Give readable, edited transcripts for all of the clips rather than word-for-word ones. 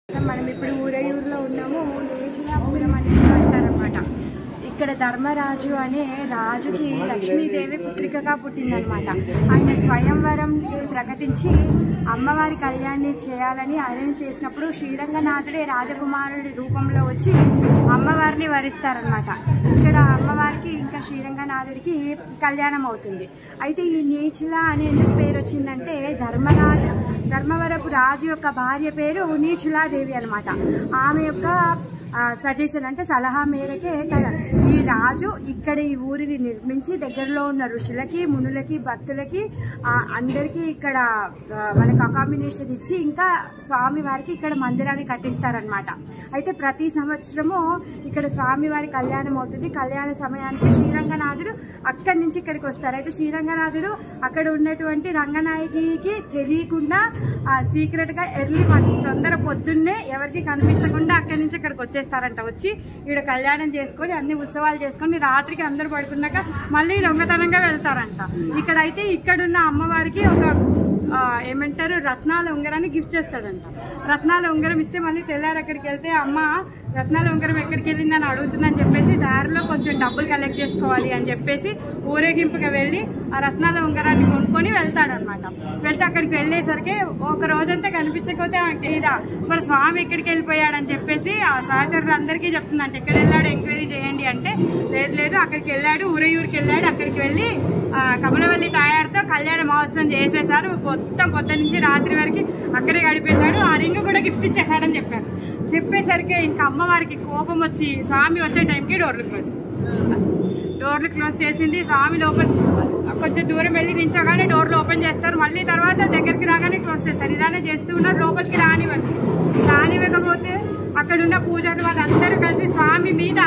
మనం ఇప్పుడు ఊరయూరులో ఉన్నాము. నేచులాపురం అని అంటారనమాట. ఇక్కడ ధర్మరాజు అనే రాజుకి లక్ష్మీదేవి పుత్రికగా పుట్టిందనమాట. ఆయన స్వయంవరం ప్రకటించి అమ్మవారి కళ్యాణాన్ని చేయాలని అరేంజ్ చేసినప్పుడు శ్రీరంగనాథుడే రాజకుమారుడి రూపంలో వచ్చి అమ్మవారిని వరిస్తారనమాట. ఇక్కడ అమ్మవారికి ఇంకా శ్రీరంగనాథుడికి కళ్యాణం అవుతుంది. అయితే ఈ నీచుల అనే పేరు వచ్చిందంటే ధర్మవరపు రాజు యొక్క భార్య పేరు నీచులాదేవి అనమాట. ఆమె యొక్క సజెషన్ అంటే సలహా మేరకే ఈ రాజు ఇక్కడ ఈ ఊరిని నిర్మించి దగ్గరలో ఉన్న ఋషులకి, మునులకి, భక్తులకి అందరికీ ఇక్కడ మనకు అకామిడేషన్ ఇచ్చి ఇంకా స్వామివారికి ఇక్కడ మందిరాన్ని కట్టిస్తారనమాట. అయితే ప్రతి సంవత్సరము ఇక్కడ స్వామివారి కళ్యాణం అవుతుంది. కళ్యాణ సమయానికి శ్రీరంగనాథుడు అక్కడి నుంచి ఇక్కడికి వస్తారు. అయితే శ్రీరంగనాథుడు అక్కడ ఉన్నటువంటి రంగనాయకికి తెలియకుండా సీక్రెట్ గా ఎర్లీ మార్నింగ్ తొందర పొద్దున్నే ఎవరికి కనిపించకుండా అక్కడి నుంచి ఇక్కడికి వచ్చేస్తారంట. వచ్చి ఇక్కడ కళ్యాణం చేసుకొని అన్ని ఉత్సవాలు చేసుకొని రాత్రికి అందరు పడుకున్నాక మళ్ళీ దొంగతనంగా వెళ్తారంట. ఇక్కడైతే ఇక్కడున్న అమ్మవారికి ఒక ఏమంటారు రత్నాల ఉంగరాన్ని గిఫ్ట్ చేస్తాడంట. రత్నాల ఉంగరం ఇస్తే మళ్ళీ తెల్లారి అక్కడికి వెళ్తే అమ్మ రత్నాల ఉంగరం ఎక్కడికి వెళ్ళిందని అడుగుతుందని చెప్పేసి దారిలో కొంచెం డబ్బులు కలెక్ట్ చేసుకోవాలి అని చెప్పేసి ఊరేగింపుగా వెళ్ళి ఆ రత్నాల ఉంగరాన్ని కొనుక్కొని వెళ్తాడనమాట. వెళ్తే అక్కడికి వెళ్ళేసరికి ఒక రోజంతా కనిపించకపోతే మరి స్వామి ఎక్కడికి వెళ్ళిపోయాడని చెప్పేసి ఆ సహచరులు అందరికీ చెప్తుందంటే ఎక్కడ వెళ్ళాడు ఎంక్వైరీ చేయండి అంటే లేదు అక్కడికి వెళ్ళాడు, ఊరయూరుకి వెళ్ళాడు. అక్కడికి వెళ్ళి కమలవల్లి తాయారుతో కళ్యాణ మహోత్సవం చేసేసారు. మొత్తం పొద్దు నుంచి రాత్రి వరకు అక్కడే గడిపేశాడు. ఆ రింగ్ కూడా గిఫ్ట్ ఇచ్చేసాడని చెప్పారు. చెప్పేసరికి ఇంకా అమ్మవారికి కోపం వచ్చి స్వామి వచ్చే టైంకి డోర్లు క్లోజ్ చేసింది. స్వామి లోపల కొంచెం దూరం వెళ్ళి నించోగానే డోర్లు ఓపెన్ చేస్తారు. మళ్ళీ తర్వాత దగ్గరికి రాగానే క్లోజ్ చేస్తారు. ఇలానే చేస్తూ ఉన్నారు. లోపలికి రానివ్వకపోతే అక్కడున్న పూజారులు వాళ్ళందరూ కలిసి స్వామి మీద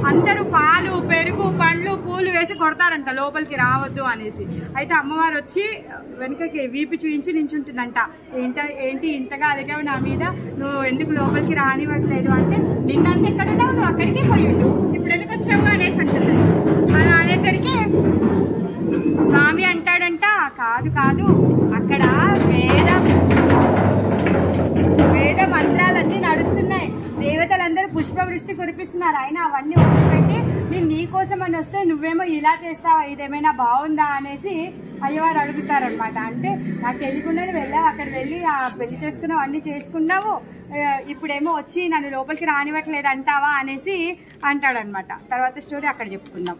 అందరూ పాలు, పెరుగు, పండ్లు, పూలు వేసి కొడతారంట లోపలికి రావద్దు అనేసి. అయితే అమ్మవారు వచ్చి వెనుకకి వీపి చూయించి నించుంటుందంట. ఏంటి ఇంతగా అదిగావు నా మీద, నువ్వు ఎందుకు లోపలికి రానివ్వట్లేదు అంటే నిన్నంత ఎక్కడున్నావు, నువ్వు అక్కడికే పోయి ఉండు, ఇప్పుడు ఎందుకు వచ్చావు అనేసి అంటుంది. అలా అనేసరికి స్వామి అంటాడంట కాదు అక్కడ వేద మంత్రాలన్నీ నడుస్తున్నాయి, దేవతలందరూ పుష్పవృష్టి కురిపిస్తున్నారు. అయినా అవన్నీ వదిలిపెట్టి నేను నీ కోసం అని వస్తే నువ్వేమో ఇలా చేస్తావా, ఇదేమైనా బాగుందా అనేసి అయ్యవారు అడుగుతారనమాట. అంటే నాకు తెలియకుండానే వెళ్ళావు, అక్కడ వెళ్ళి ఆ పెళ్లి చేసుకున్నావు, అన్ని చేసుకున్నావు, ఇప్పుడేమో వచ్చి నన్ను లోపలికి రానివ్వట్లేదు అంటావా అనేసి అంటాడనమాట. తర్వాత స్టోరీ అక్కడ చెప్పుకుందాం.